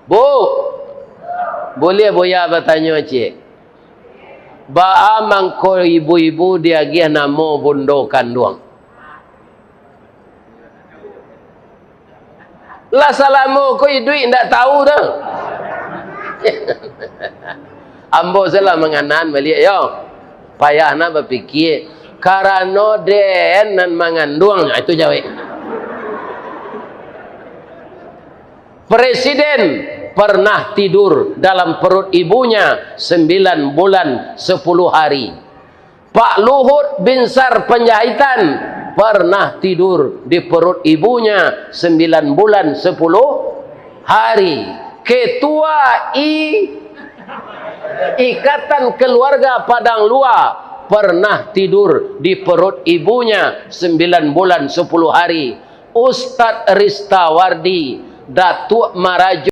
Bu, boleh boya bertanya cik? Ba mangko ibu-ibu dia gih namo bundo kandung. Lah salamu ko duit ndak tahu dah. Ambo salah menganan balik yo. Payah nak berfikir karena den nan mengandung itu jawab. Presiden pernah tidur dalam perut ibunya 9 bulan 10 hari. Pak Luhut Binsar Penjahitan pernah tidur di perut ibunya 9 bulan 10 hari. Ketua Ikatan Keluarga Padang Luar pernah tidur di perut ibunya 9 bulan 10 hari. Ustadz Ristawardi, Datuk Marajo